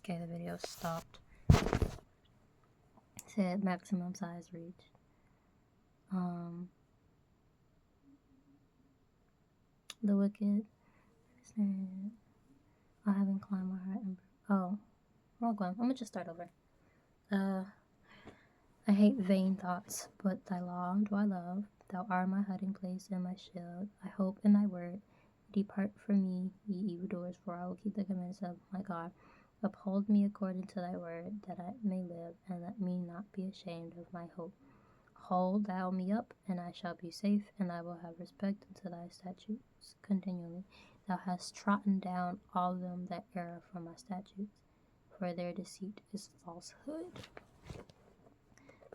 Okay, the video stopped. It said maximum size reached. The wicked. I haven't climbed my heart. Oh, wrong one. I'm gonna just start over. I hate vain thoughts, but thy law do I love. Thou art my hiding place and my shield. I hope in thy word. Depart from me, ye evildoers, for I will keep the commandments of my God. Uphold me according to thy word, that I may live, and let me not be ashamed of my hope. Hold thou me up, and I shall be safe, and I will have respect unto thy statutes continually. Thou hast trodden down all them that err from my statutes, for their deceit is falsehood.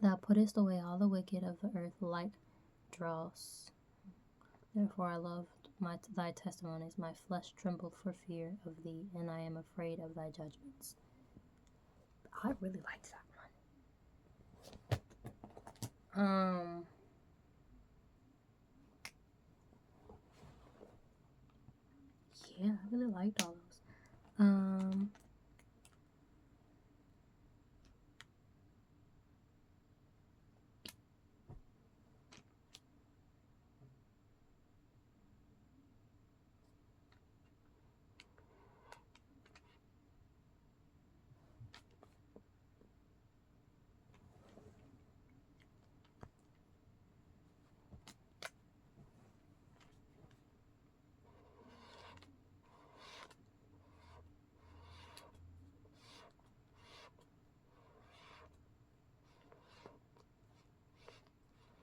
Thou puttest away all the wicked of the earth like dross. Therefore I love thy testimonies. My flesh trembled for fear of thee, and I am afraid of thy judgments. I really liked that one. Yeah, I really liked all those.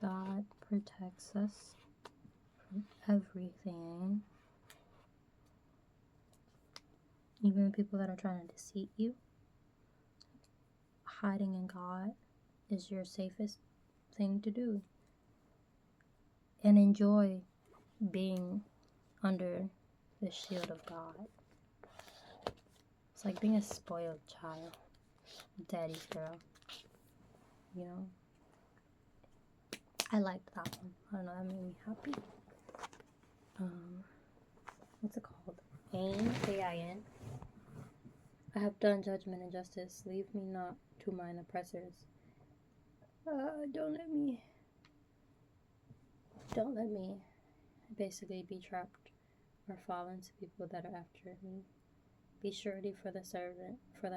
God protects us from everything. Even people that are trying to deceive you. Hiding in God is your safest thing to do. And enjoy being under the shield of God. It's like being a spoiled child. Daddy's girl. You know? I liked that one. I don't know, that made me happy. What's it called? Ain, A-I-N. I have done judgment and justice. Leave me not to mine oppressors. Don't let me basically be trapped or fall into people that are after me. Be surety for thy servant for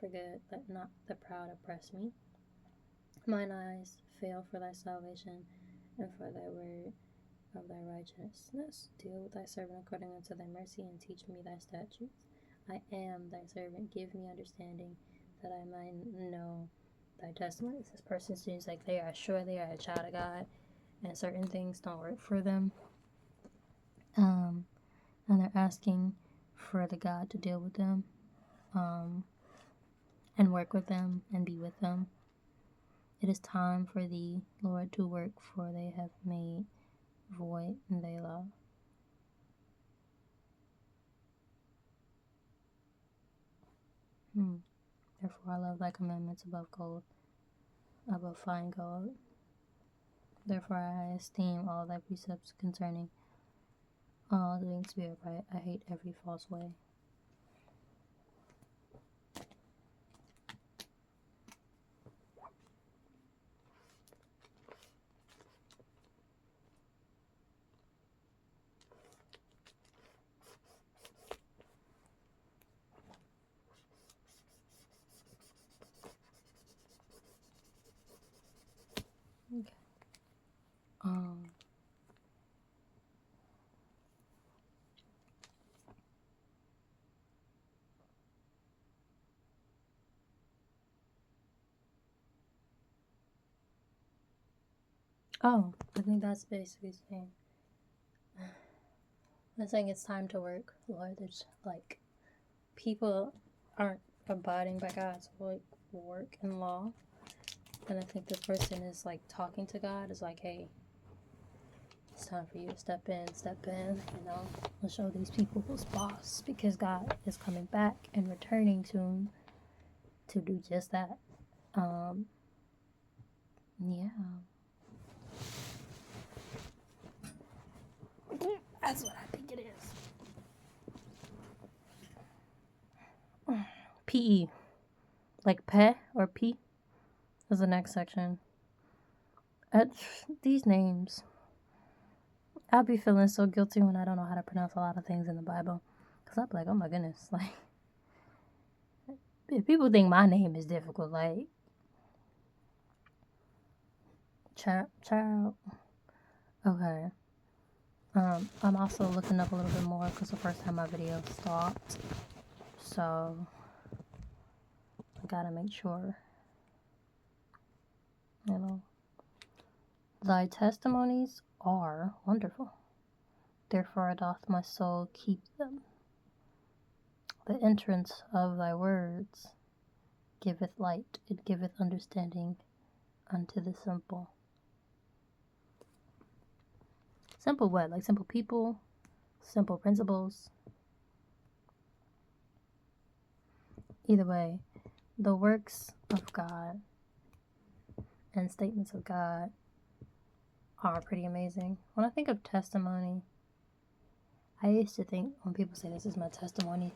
good. Let not the proud oppress me. Mine eyes fail for thy salvation and for thy word of thy righteousness. Deal with thy servant according unto thy mercy, and teach me thy statutes. I am thy servant. Give me understanding, that I might know thy testimonies. This person seems like they are sure they are a child of God, and certain things don't work for them. And they're asking for the God to deal with them, and work with them, and be with them. It is time for thee, Lord, to work, for they have made void and they love. Therefore I love thy commandments above gold, above fine gold. Therefore I esteem all thy precepts concerning all doing to be upright. I hate every false way. Okay. I think that's basically saying, I'm saying it's time to work, Lord. There's like, people aren't abiding by God's like work and law, and I think this person is like talking to God, is like, hey, it's time for you to step in, you know, and show these people who's boss, because God is coming back and returning soon to do just that. Yeah. That's what I think it is. PE. Like pe or P is the next section. These names. I'll be feeling so guilty when I don't know how to pronounce a lot of things in the Bible. Because I'll be like, oh my goodness. Like, if people think my name is difficult, like, child. Okay. I'm also looking up a little bit more because the first time my video stopped. So, I gotta make sure. You know. Thy testimonies are wonderful. Therefore doth my soul keep them. The entrance of thy words giveth light, it giveth understanding unto the simple. Simple what? Like simple people, simple principles. Either way, the works of God and statements of God are pretty amazing. When I think of testimony, I used to think when people say this is my testimony,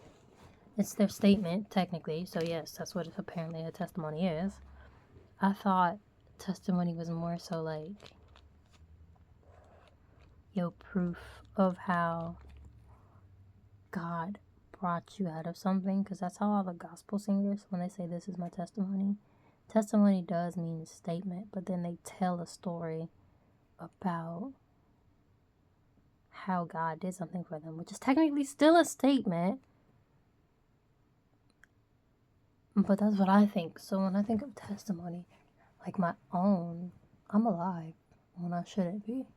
it's their statement, technically. So yes, that's what apparently a testimony is. I thought testimony was more so like your proof of how God brought you out of something, because that's how all the gospel singers, when they say this is my testimony, testimony does mean statement, but then they tell a story about how God did something for them, which is technically still a statement, but that's what I think. So when I think of testimony, like my own, I'm alive when I shouldn't be,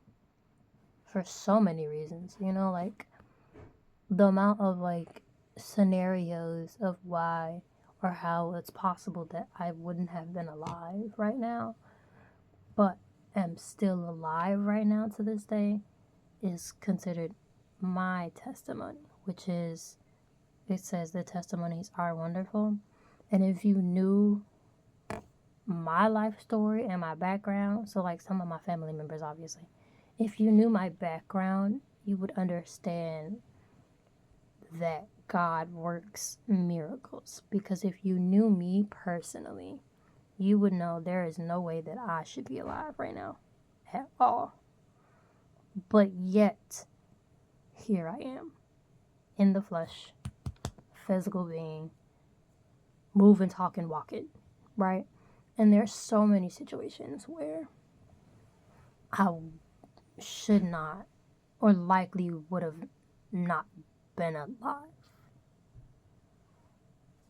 for so many reasons, you know, like the amount of like scenarios of why or how it's possible that I wouldn't have been alive right now, but am still alive right now to this day, is considered my testimony, which is, it says the testimonies are wonderful. And if you knew my life story and my background, so like some of my family members, obviously, if you knew my background, you would understand that God works miracles. Because if you knew me personally, you would know there is no way that I should be alive right now at all. But yet, here I am, in the flesh, physical being, moving, talking, walking, right? And there's so many situations where I should not, or likely would have not been alive,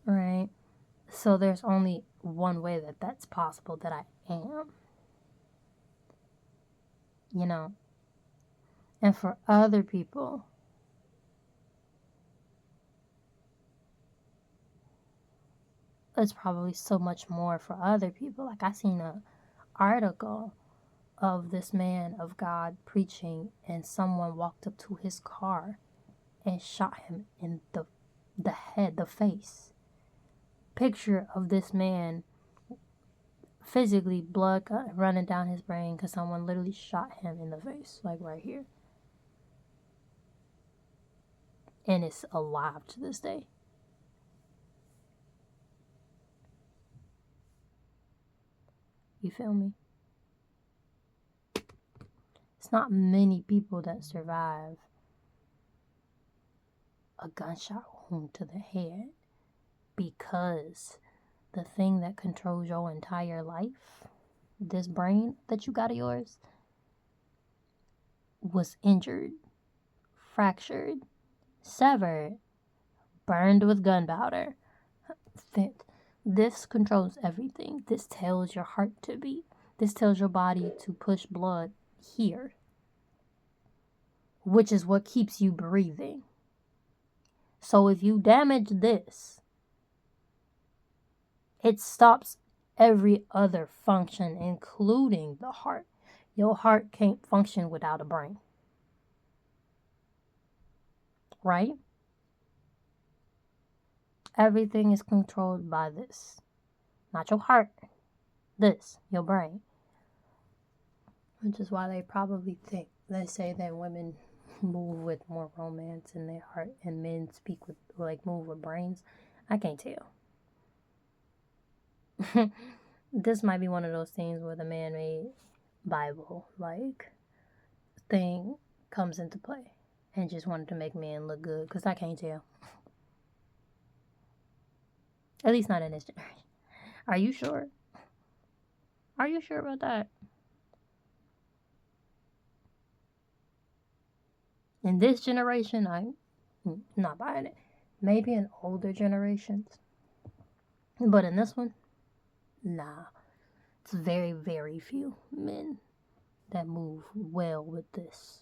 right? So there's only one way that that's possible, that I am, you know. And for other people, it's probably so much more for other people. Like I seen a article of this man of God preaching, and someone walked up to his car and shot him in the head, the face. Picture of this man, physically blood running down his brain because someone literally shot him in the face, like right here. And it's alive to this day. You feel me? It's not many people that survive a gunshot wound to the head, because the thing that controls your entire life, this brain that you got of yours, was injured, fractured, severed, burned with gunpowder. This controls everything. This tells your heart to beat. This tells your body to push blood here, which is what keeps you breathing. So if you damage this, it stops every other function, including the heart. Your heart can't function without a brain. Right? Everything is controlled by this. Not your heart. This, your brain. Which is why they probably think, they say that women move with more romance in their heart and men speak with, like, move with brains. I can't tell. This might be one of those things where the man-made Bible like thing comes into play and just wanted to make men look good, because I can't tell. At least not in this generation. Are you sure? Are you sure about that? In this generation, I'm not buying it. Maybe in older generations, but in this one, nah. It's very, very few men that move well with this.